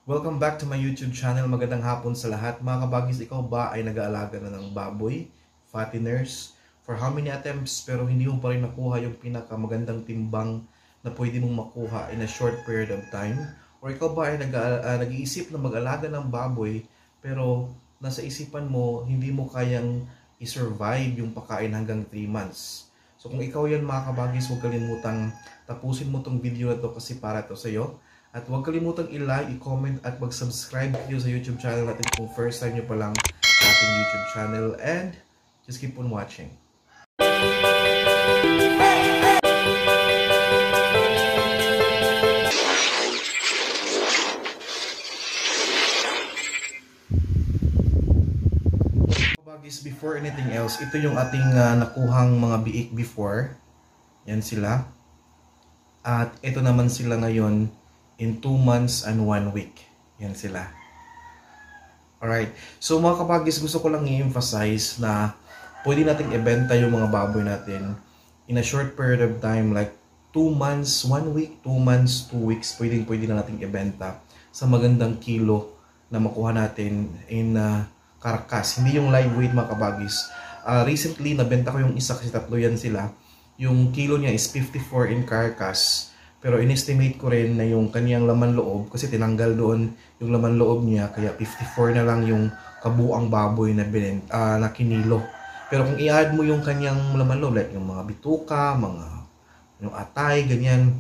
Welcome back to my YouTube channel. Magandang hapon sa lahat. Mga kabagis, ikaw ba ay nag-aalaga na ng baboy, fatteners, for how many attempts pero hindi mo pa rin nakuha yung pinakamagandang timbang na pwede mong makuha in a short period of time? Or ikaw ba ay nag-iisip na mag-alaga ng baboy pero nasa isipan mo hindi mo kayang i-survive yung pagkain hanggang 3 months? So kung ikaw yan mga kabagis, huwag kalimutang tapusin mo tong video na to kasi para to sa'yo. At huwag kalimutang i-like, i-comment at mag-subscribe kayo sa YouTube channel natin kung first time nyo pa lang sa ating YouTube channel. And just keep on watching. Bagis, before anything else, ito yung ating nakuhang mga biik before. Yan sila. At ito naman sila ngayon in 2 months and 1 week. Yan sila. Alright. So mga kabagis, gusto ko lang i-emphasize na pwede nating ibenta yung mga baboy natin in a short period of time, like 2 months, 1 week, 2 months, 2 weeks. Pwede na nating ibenta sa magandang kilo na makuha natin in carcass. Hindi yung live weight mga kabagis. Recently, nabenta ko yung isa kasi tatlo yan sila. Yung kilo niya is 54 in carcass. Pero in-estimate ko rin na yung kaniyang laman loob, kasi tinanggal doon yung laman loob niya, kaya 54 na lang yung kabuang baboy na na kinilo. Pero kung i-add mo yung kaniyang laman loob, like yung mga bituka, yung atay, ganyan,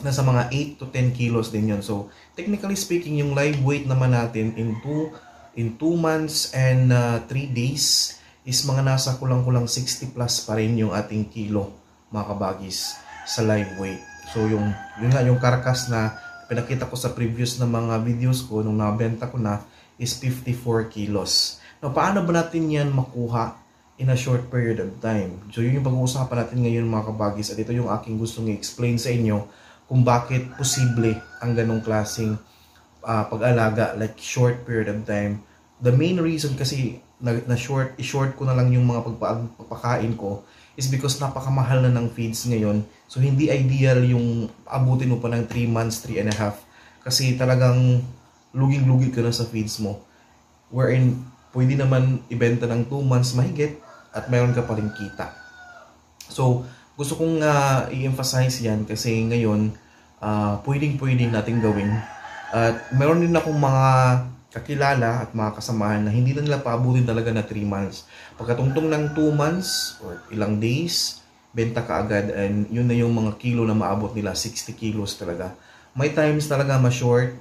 nasa mga 8 to 10 kilos din yun. So, technically speaking, yung live weight naman natin in 2 months and 3 days is mga nasa kulang-kulang 60 plus pa rin yung ating kilo, mga kabagis, sa live weight. So yung carcass na pinakita ko sa previous na mga videos ko nung nabenta ko na is 54 kilos. Now, paano ba natin yan makuha in a short period of time? So yun yung pag-uusapan natin ngayon mga kabagis, at ito yung aking gustong i-explain sa inyo kung bakit posible ang ganong klaseng pag-alaga, like short period of time. The main reason kasi i-short ko na lang yung mga pagpakain ko is because napakamahal na ng feeds ngayon. So, hindi ideal yung abutin mo pa ng 3 months, 3 and a half. Kasi talagang luging-lugi ka na sa feeds mo. Wherein, pwede naman ibenta ng 2 months mahigit at mayroon ka pa rin kita. So, gusto kong i-emphasize yan kasi ngayon, pwedeng natin gawin. At mayroon din akong mga kakilala at mga kasamahan na hindi na nila paabutin talaga na 3 months. Pagkatungtong ng 2 months or ilang days, benta ka agad, and yun na yung mga kilo na maabot nila, 60 kilos talaga. May times talaga ma-short,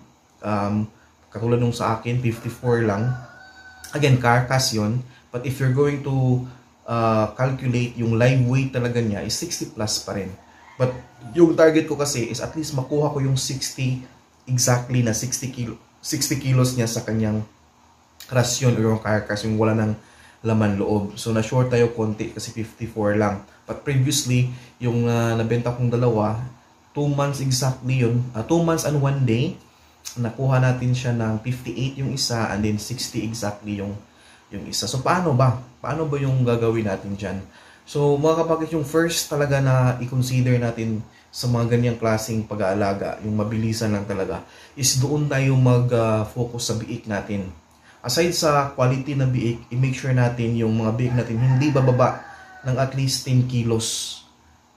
katulad nung sa akin, 54 lang. Again, carcass yun. But if you're going to calculate yung live weight talaga niya, is 60 plus pa rin. But yung target ko kasi is at least makuha ko yung 60, exactly na 60 kilos niya sa kanyang rasyon o yung carcass, yung wala ng laman loob. So, na-short tayo konti kasi 54 lang. But previously, yung nabenta kong dalawa, 2 months exactly yun. 2 months and 1 day. Nakuha natin siya ng 58 yung isa and then 60 exactly yung isa. So, paano ba? Paano ba yung gagawin natin dyan? So, mga kapatid, yung first talaga na i-consider natin sa mga ganyang klaseng pag-aalaga, yung mabilisan lang talaga, is doon tayo mag-focus sa biik natin. Aside sa quality na biik, i-make sure natin yung mga biik natin hindi bababa ng at least 10 kilos.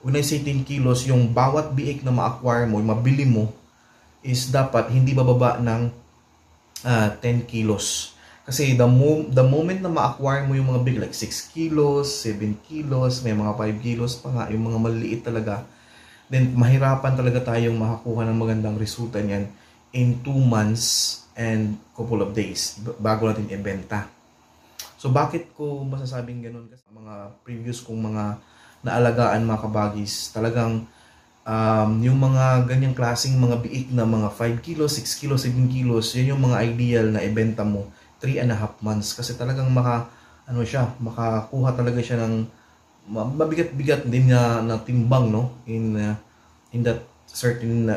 When I say 10 kilos, yung bawat biik na ma-acquire mo, mabili mo, is dapat hindi bababa ng 10 kilos. Kasi the moment na ma-acquire mo yung mga biik, like 6 kilos, 7 kilos, may mga 5 kilos pa nga, yung mga maliliit talaga, then mahirapan talaga tayong makakuha ng magandang resulta niyan in 2 months and couple of days bago natin ibenta. So bakit ko masasabing ganun? Kasi mga previous kong mga naalagaan mga kabagis, talagang yung mga ganyang klaseng mga biik na mga 5 kilos, 6 kilos, 7 kilos, yun yung mga ideal na ibenta mo 3 and a half months. Kasi talagang makakuha talaga siya ng mabigat-bigat din na timbang, no, in that certain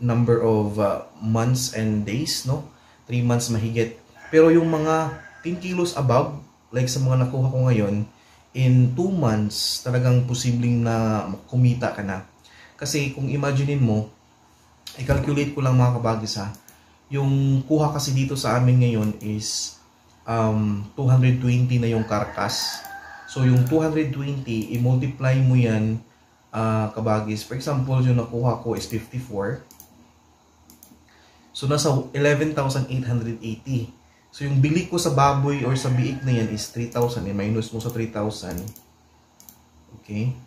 number of months and days, no, 3 months mahigit. Pero yung mga 10 kilos above, like sa mga nakuha ko ngayon, in 2 months talagang posibleng na kumita ka na. Kasi kung imaginein mo, i-calculate ko lang mga kabagis ha, Yung kuha kasi dito sa amin ngayon is 220 na yung carcass. So yung 220, i-multiply mo yan kabagis. For example, yung nakuha ko is 54. So nasa 11,880. So yung bili ko sa baboy or sa biik na yan is 3,000. I-minus mo sa 3,000. Okay.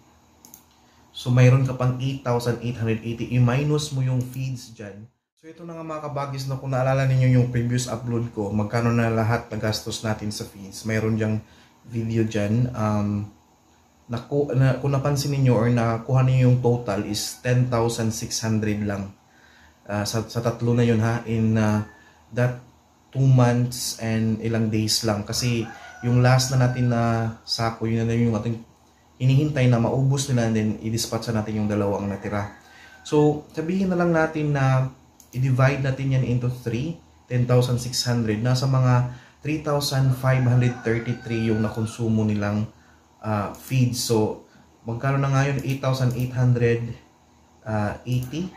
So mayroon ka pang 8,880. I-minus mo yung feeds dyan. So ito na nga mga kabagis, na kung naalala ninyo yung previous upload ko, magkano na lahat na gastos natin sa feeds. Mayroon dyang video dyan. Kung napansin ninyo or nakuha ninyo yung total is 10,600 lang. Sa tatlo na yun ha, in that 2 months and ilang days lang. Kasi yung last na natin na sako, yun na yung ating hinihintay na maubos nila, and then i-dispatch natin yung dalawang natira. So sabihin na lang natin na i-divide natin yan into 3, 10,600. Nasa mga 3,533 yung nakonsumo nilang feed. So magkano na ngayon? 8,880,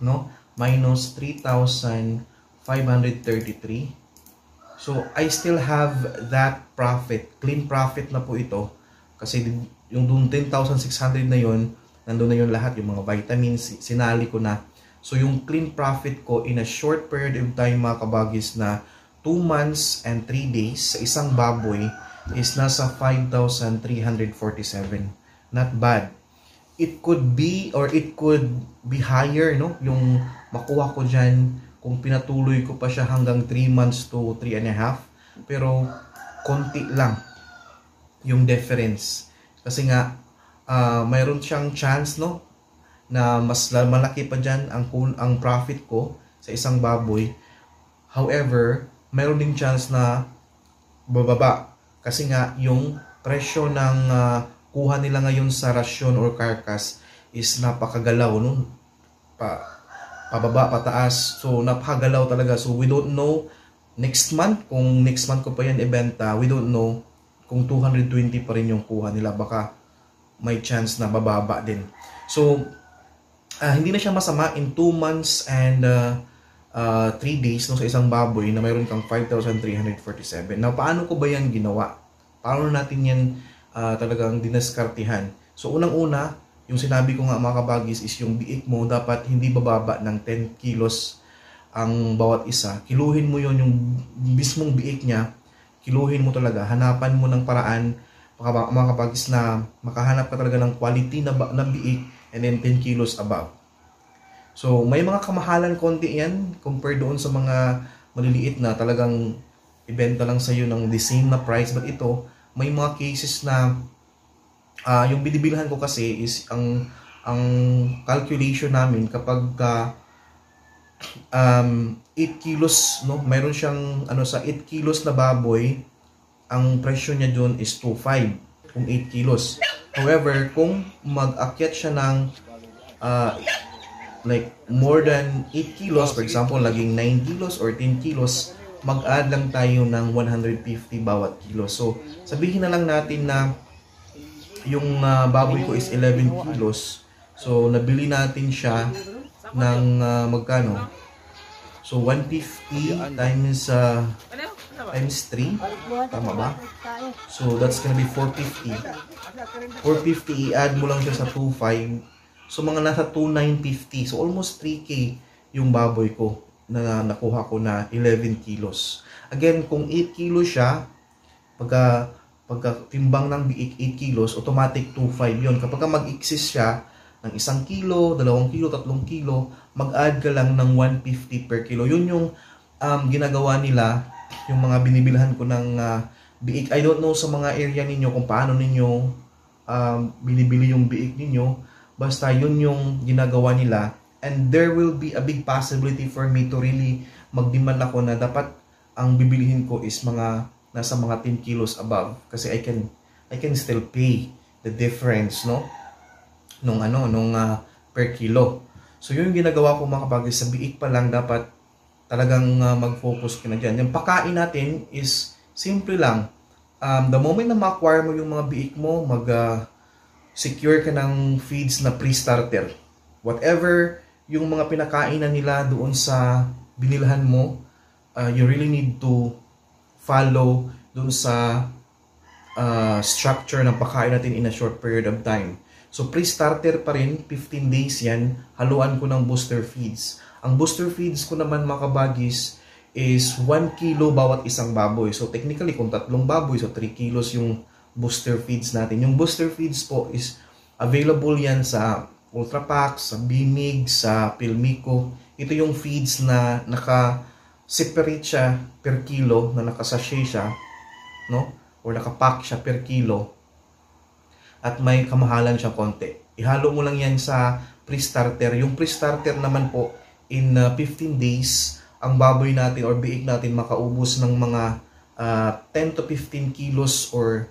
no? Minus 3,533. So I still have that profit. Clean profit na po ito. Kasi yung 10,600 na yun, nandun na yun lahat. Yung mga vitamins, sinali ko na. So yung clean profit ko in a short period of time mga kabagis na 2 months and 3 days sa isang baboy is nasa 5,347. Not bad. It could be or it could be higher, no? Yung makuha ko dyan kung pinatuloy ko pa siya hanggang 3 months to 3.5. Pero konti lang yung difference. Kasi nga mayroon siyang chance, no, na mas malaki pa dyan ang profit ko sa isang baboy. However, mayroon ding chance na bababa. Kasi nga, yung presyo ng kuha nila ngayon sa rasyon or carcass is napakagalaw, no? Pababa, pataas. So, napakagalaw talaga. So, we don't know next month, kung next month ko pa yan ibenta, we don't know kung 220 pa rin yung kuha nila. Baka may chance na bababa din. So, hindi na siya masama in 2 months and 3 days, no, sa isang baboy na mayroon kang 5,347. Now, paano ko ba yan ginawa? Paano natin yan talagang dinaskartihan? So, unang-una, yung sinabi ko nga mga kabagis is yung biik mo dapat hindi bababa ng 10 kilos ang bawat isa. Kiluhin mo yon, yung mismong biik niya, kiluhin mo talaga. Hanapan mo ng paraan mga kabagis na makahanap ka talaga ng quality na biik and then 10 kilos above. So, may mga kamahalan konti yan compared doon sa mga maliliit na talagang ibenta lang sa'yo ng the same na price. But ito, may mga cases na yung binibilhan ko kasi is ang calculation namin kapag 8 kilos, no, mayroon siyang sa 8 kilos na baboy, ang presyo niya doon is 2.5 kung 8 kilos. However, kung mag-akyat siya ng like more than 8 kilos, for example, laging 9 kilos or 10 kilos, mag-add lang tayo ng 150 bawat kilo. So, sabihin na lang natin na yung baboy ko is 11 kilos. So, nabili natin siya ng magkano? So, 150 times 3. Tama ba? So, that's gonna be 450. 450, i-add mo lang siya sa 2.5. So, mga nasa 2,950. So, almost 3K yung baboy ko na nakuha ko na 11 kilos. Again, kung 8 kilos siya, pagka timbang ng biik 8 kilos, automatic 2.5 yun. Kapag mag-exist siya ng 1 kilo, 2 kilo, 3 kilo, mag-add ka lang ng 150 per kilo. Yun yung ginagawa nila, yung mga binibilhan ko ng biik. I don't know sa mga area ninyo kung paano ninyo binibili yung biik ninyo. Basta yun yung ginagawa nila. And there will be a big possibility for me to really mag-demand ako na dapat ang bibilihin ko is nasa mga 10 kilos above. Kasi I can still pay the difference, no? Nung per kilo. So yun yung ginagawa ko mga kapag sa biik pa lang, dapat talagang mag-focus ka na dyan. Yung pakain natin is simple lang. The moment na ma-acquire mo yung mga biik mo, secure ka ng feeds na pre-starter. Whatever yung mga pinakainan nila doon sa binilhan mo, you really need to follow doon sa structure ng pagkain natin in a short period of time. So pre-starter pa rin, 15 days yan, haluan ko ng booster feeds. Ang booster feeds ko naman mga kabagis is 1 kilo bawat isang baboy. So technically kung 3 baboy, so 3 kilos yung booster feeds natin. Yung booster feeds po is available yan sa Ultra Pack, sa Bimig, sa Pilmico. Ito yung feeds na naka-separate siya per kilo, na naka-sachet siya, no? Or naka-pack siya per kilo. At may kamahalan siya konti. Ihalo mo lang yan sa pre-starter. Yung pre-starter naman po, in 15 days, ang baboy natin or biik natin makaubos ng mga 10 to 15 kilos or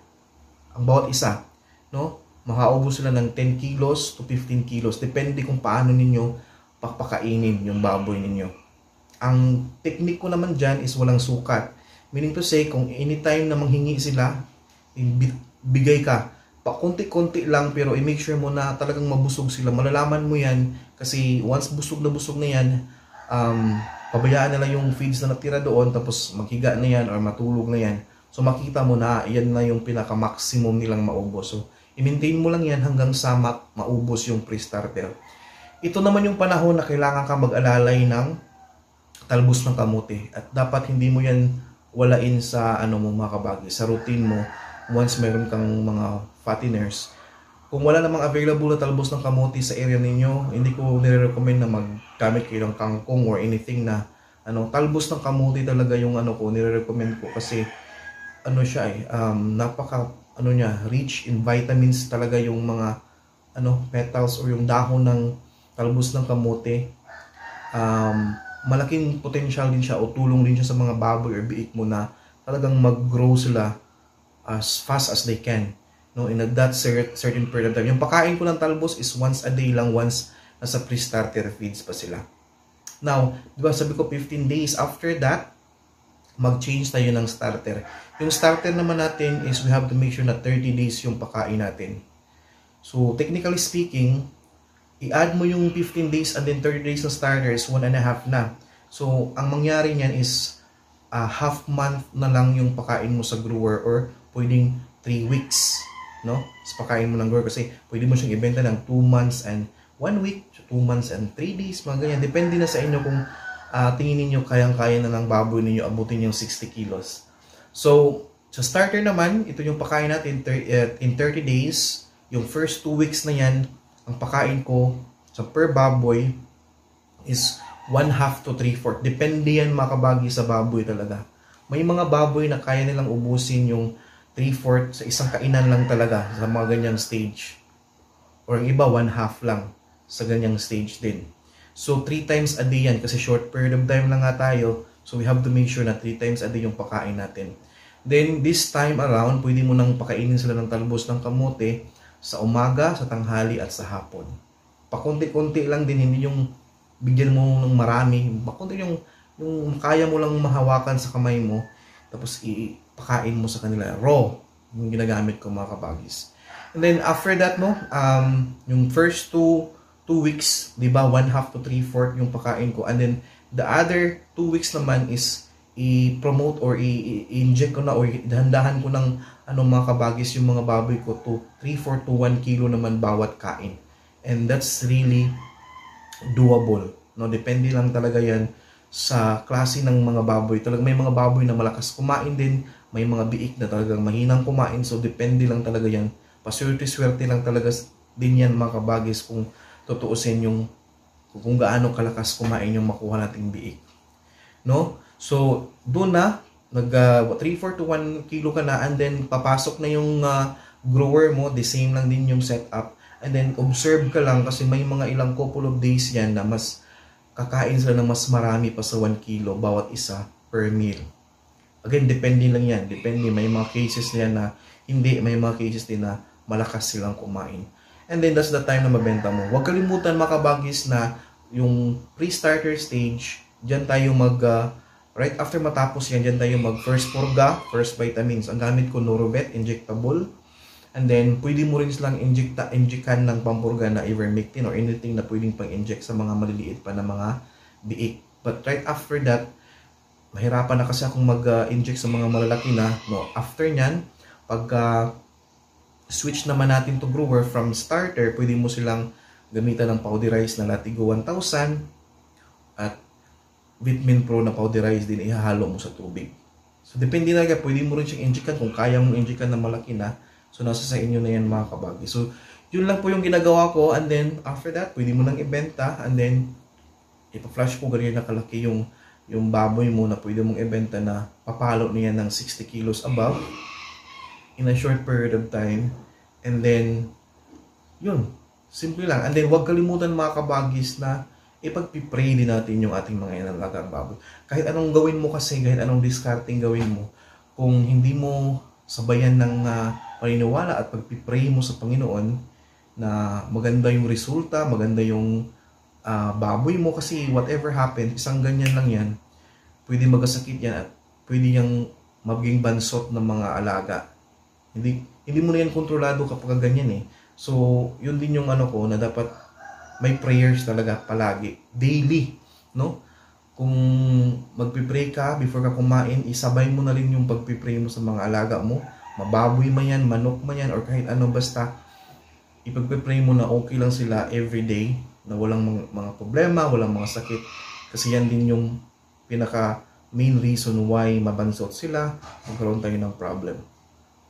ang bawat isa. No? Makaubos sila ng 10 kilos to 15 kilos. Depende kung paano ninyo papakainin yung baboy ninyo. Ang technique ko naman dyan is walang sukat. Meaning to say, kung anytime na manghingi sila, bigay ka. Pakunti-kunti lang pero i-make sure mo na talagang mabusog sila. Malalaman mo yan kasi once busog na yan, pabayaan nila yung feeds na natira doon tapos maghiga na yan or matulog na yan. So makita mo na yan na yung pinaka-maximum nilang maubos. So i-maintain mo lang yan hanggang sa maubos yung pre-starter. Ito naman yung panahon na kailangan ka mag-alalay ng talbos ng kamote at dapat hindi mo yan walain sa mga kabagi, sa routine mo once mayroon kang mga fatteners. Kung wala namang available na talbos ng kamote sa area ninyo, hindi ko nire-recommend na maggamit kayo ng kangkong or anything na talbos ng kamote talaga yung nire-recommend ko kasi siya napaka rich in vitamins talaga yung mga petals or yung dahon ng talbos ng kamote. Malaking potential din siya o tulong din siya sa mga baboy or biik mo na talagang mag-grow sila as fast as they can, no, in that certain period of time. Yung pakain ko ng talbos is once a day lang, once nasa pre-starter feeds pa sila. Now, di ba sabi ko 15 days after that, mag-change tayo ng starter. Yung starter naman natin is we have to make sure na 30 days yung pakain natin. So, technically speaking, i-add mo yung 15 days and then 30 days ng starter is 1.5 na. So, ang mangyari niyan is half month na lang yung pakain mo sa grower or pwedeng 3 weeks, no? Sa pakain mo ng grower kasi pwede mo siyang ibenta ng 2 months and 1 week, 2 months and 3 days, mga ganyan. Depende na sa inyo kung tingin niyo kayang-kaya na ng baboy ninyo abutin yung 60 kilos. So, sa starter naman, ito yung pakain natin in 30 days. Yung first 2 weeks na yan, ang pakain ko sa per baboy is 1/2 to 3/4. Depende yan mga kabagi sa baboy talaga. May mga baboy na kaya nilang ubusin yung 3/4 sa isang kainan lang talaga sa mga ganyang stage. Or ang iba 1/2 lang sa ganyang stage din. So 3 times a day yan kasi short period of time lang nga tayo. So we have to make sure na 3 times a day yung pakain natin. Then this time around, pwede mo nang pakainin sila ng talbos ng kamote sa umaga, sa tanghali at sa hapon. Pakunti-kunti lang din, hindi yung bigyan mo ng marami. Pakunti yung kaya mo lang mahawakan sa kamay mo tapos ipakain mo sa kanila raw yung ginagamit ko mga kabagis. And then after that yung first 2 weeks, di ba, 1/2 to 3/4 yung pakain ko, and then the other 2 weeks naman is i-promote or i-inject ko na or dahan-dahan ko ng mga kabagis yung mga baboy ko to 3/4 to 1 kilo naman bawat kain. And that's really doable, no? Depende lang talaga yan sa klase ng mga baboy. Talagang may mga baboy na malakas kumain din, may mga biik na talagang mahinang kumain, so depende lang talaga yan. Paswerte-swerte lang talaga din yan mga kabagis kung tutuusin yung kung gaano kalakas kumain yung makuha nating biik, no? So doon na 3/4 to 1 kilo ka na, and then papasok na yung grower mo, the same lang din yung setup. And then, observe ka lang kasi may mga ilang couple of days yan na mas kakain sila ng mas marami pa sa 1 kilo bawat isa per meal. Again, depende lang yan. Depende. May mga cases na yan na hindi. May mga cases din na malakas silang kumain. And then, that's the time na mabenta mo. Huwag kalimutan mga kabagis na yung pre-starter stage, dyan tayo right after matapos yan, dyan tayo first purga, first vitamins. Ang gamit ko, Norovet, injectable. And then, pwede mo rin silang injectan ng pampurga na ivermectin or anything na pwedeng pang-inject sa mga maliliit pa na mga biik. But right after that, mahirapan na kasi akong mag-inject sa mga malalaki na. No, after nyan, pag switch naman natin to brewer from starter, pwede mo silang gamitan ng powderized na Latigo 1000 at Vitamin Pro na powderized din, ihahalo mo sa tubig. So, depende na pwede mo rin siyang injectan kung kaya mong injectan na malaki na. So, nasa sa inyo na yan mga kabagi. So, yun lang po yung ginagawa ko. And then, after that, pwede mo nang ibenta. And then, ipa-flash ko ganyan na kalaki yung baboy mo na pwede mong ibenta na papalo niya ng 60 kilos above in a short period of time. And then, yun. Simple lang. And then, huwag kalimutan mga kabagis na ipagpipray din natin yung ating mga inalagang baboy. Kahit anong gawin mo kasi, kahit anong discarding gawin mo, kung hindi mo sabayan ng paniniwala at pagpipray mo sa Panginoon na maganda yung resulta, maganda yung baboy mo, kasi whatever happen, isang ganyan lang yan, pwede magkasakit yan at pwede yung maging bansot ng mga alaga. Hindi mo na yan kontrolado kapag ganyan eh. So, yun din yung ano ko na dapat may prayers talaga palagi, daily, no? Kung magpipray ka before ka kumain, isabay mo na rin yung pagpipray mo sa mga alaga mo, mababoy man yan, manok man yan, or kahit ano, basta ipagpipray mo na okay lang sila everyday, na walang mga problema, walang mga sakit, kasi yan din yung pinaka main reason why mabansot sila, magkaroon tayo ng problem.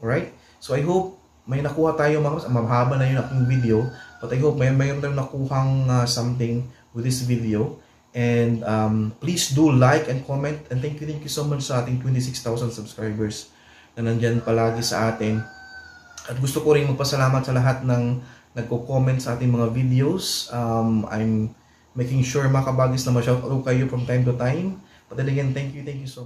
Alright? So I hope may nakuha tayo mga, mahaba na yung aking video, but I hope mayroon tayong nakuhang something with this video. And please do like and comment, and thank you so much sa ating 26,000 subscribers na nandyan palagi sa atin. At gusto ko rin magpasalamat sa lahat ng nagko-comment sa ating mga videos. I'm making sure mga kabagis na ma-shoutout kayo from time to time. But then again, thank you so much.